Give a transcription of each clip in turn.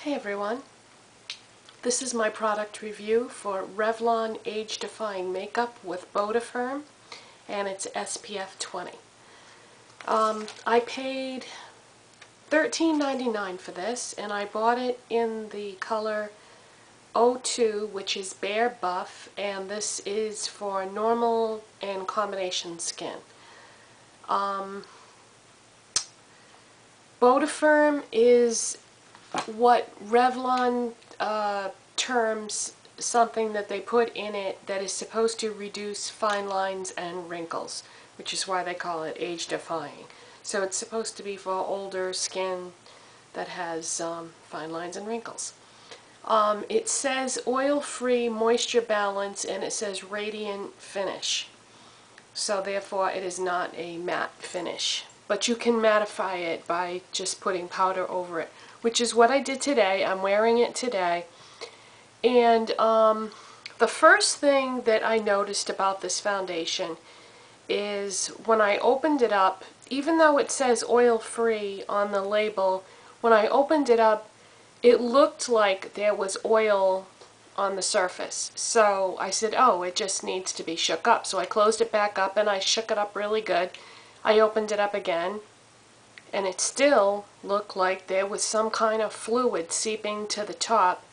Hey everyone, this is my product review for Revlon Age Defying Makeup with Botafirm, and it's SPF 20. I paid $13.99 for this, and I bought it in the color 02, which is Bare Buff, and this is for normal and combination skin. Botafirm is what Revlon terms something that they put in it that is supposed to reduce fine lines and wrinkles, which is why they call it age defying. So it's supposed to be for older skin that has fine lines and wrinkles. It says oil-free moisture balance, and it says radiant finish. So therefore it is not a matte finish. But you can mattify it by just putting powder over it, which is what I did today. I'm wearing it today. And the first thing that I noticed about this foundation is when I opened it up, even though it says oil-free on the label, when I opened it up, it looked like there was oil on the surface. So I said, oh, it just needs to be shook up. So I closed it back up and I shook it up really good. I opened it up again, and it still looked like there was some kind of fluid seeping to the top.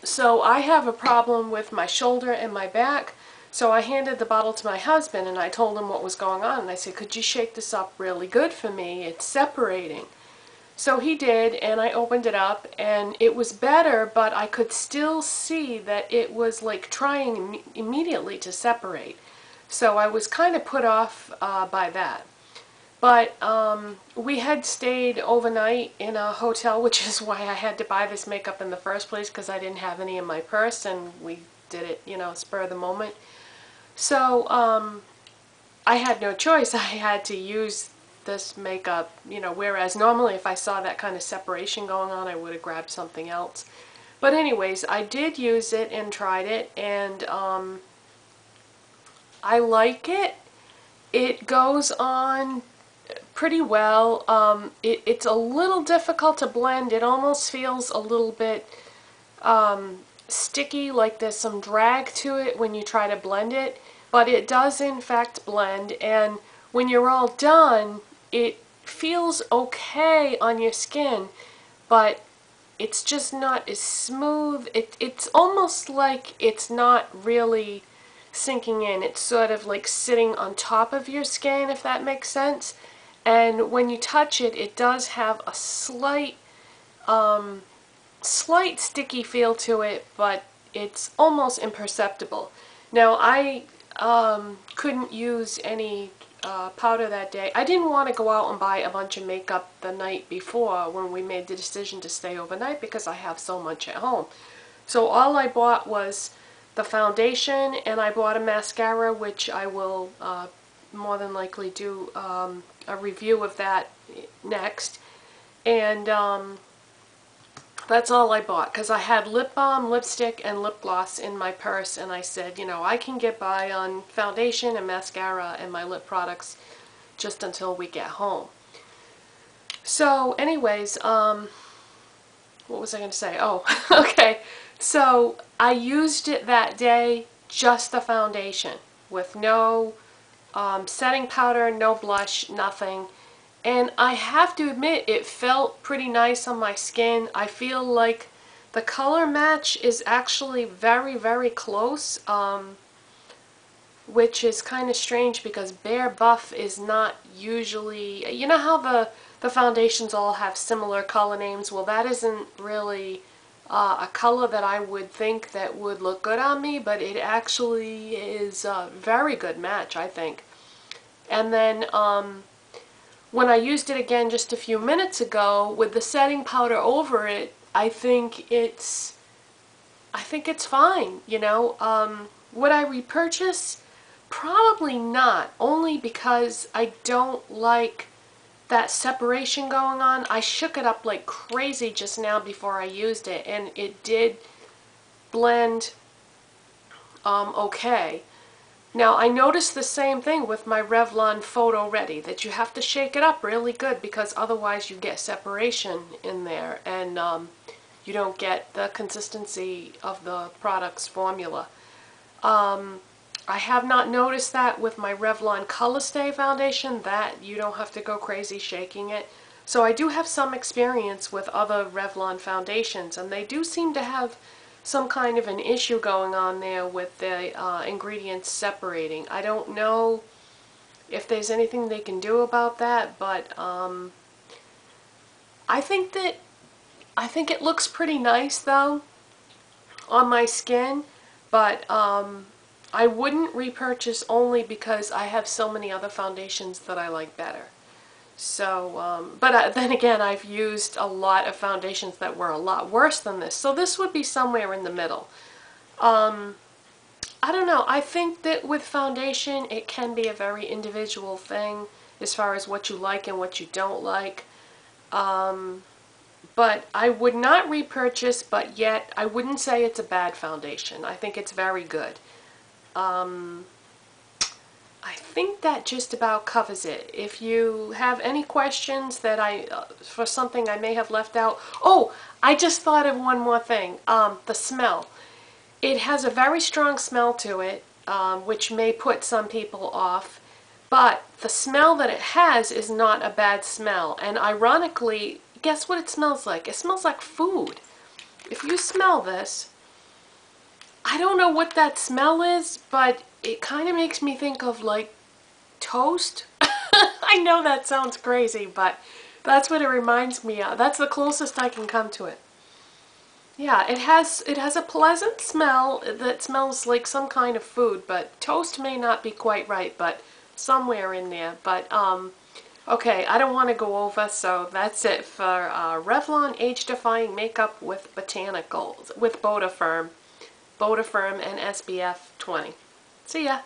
So I have a problem with my shoulder and my back, so I handed the bottle to my husband and I told him what was going on, and I said, could you shake this up really good for me? It's separating. So he did, and I opened it up, and it was better, but I could still see that it was like trying immediately to separate. So I was kind of put off by that. But we had stayed overnight in a hotel, which is why I had to buy this makeup in the first place, because I didn't have any in my purse, and we did it, you know, spur of the moment. So I had no choice. I had to use this makeup, you know, whereas normally if I saw that kind of separation going on, I would have grabbed something else. But anyways, I did use it and tried it, and I like it. It goes on pretty well. It's a little difficult to blend. It almost feels a little bit sticky, like there's some drag to it when you try to blend it, but it does in fact blend, and when you're all done, it feels okay on your skin, but it's just not as smooth. It's almost like it's not really sinking in. It's sort of like sitting on top of your skin, if that makes sense. And when you touch it, it does have a slight sticky feel to it, but it's almost imperceptible. Now, I couldn't use any powder that day. I didn't want to go out and buy a bunch of makeup the night before when we made the decision to stay overnight, because I have so much at home. So all I bought was the foundation, and I bought a mascara, which I will more than likely do a review of that next. And that's all I bought, because I had lip balm, lipstick, and lip gloss in my purse, and I said, you know, I can get by on foundation and mascara and my lip products just until we get home. So anyways, what was I going to say? Oh, okay. So I used it that day, just the foundation, with no setting powder, no blush, nothing. And I have to admit, it felt pretty nice on my skin. I feel like the color match is actually very, very close, which is kind of strange because Bare Buff is not usually, you know how the foundations all have similar color names? Well, that isn't really a color that I would think that would look good on me, but it actually is a very good match, I think. And then when I used it again just a few minutes ago with the setting powder over it, I think it's fine, you know. Would I repurchase? Probably not, only because I don't like that separation going on. I shook it up like crazy just now before I used it, and it did blend okay. Now I noticed the same thing with my Revlon Photo Ready, that you have to shake it up really good because otherwise you get separation in there and you don't get the consistency of the product's formula. I have not noticed that with my Revlon Colorstay foundation, that you don't have to go crazy shaking it. So I do have some experience with other Revlon foundations, and they do seem to have some kind of an issue going on there with the ingredients separating. I don't know if there's anything they can do about that, but I think it looks pretty nice though on my skin, but I wouldn't repurchase only because I have so many other foundations that I like better. So, but then again, I've used a lot of foundations that were a lot worse than this. So this would be somewhere in the middle. I don't know. I think that with foundation, it can be a very individual thing as far as what you like and what you don't like. But I would not repurchase, but yet I wouldn't say it's a bad foundation. I think it's very good. I think that just about covers it. If you have any questions that for something I may have left out. Oh, I just thought of one more thing. The smell. It has a very strong smell to it, which may put some people off. But the smell that it has is not a bad smell. And ironically, guess what it smells like? It smells like food. If you smell this, I don't know what that smell is, but it kind of makes me think of like toast. I know that sounds crazy, but that's what it reminds me of. That's the closest I can come to it. Yeah, it has a pleasant smell that smells like some kind of food, but toast may not be quite right, but somewhere in there. But okay, I don't want to go over, so that's it for Revlon Age Defying Makeup with Botanicals, with Botafirm and SPF 20. See ya!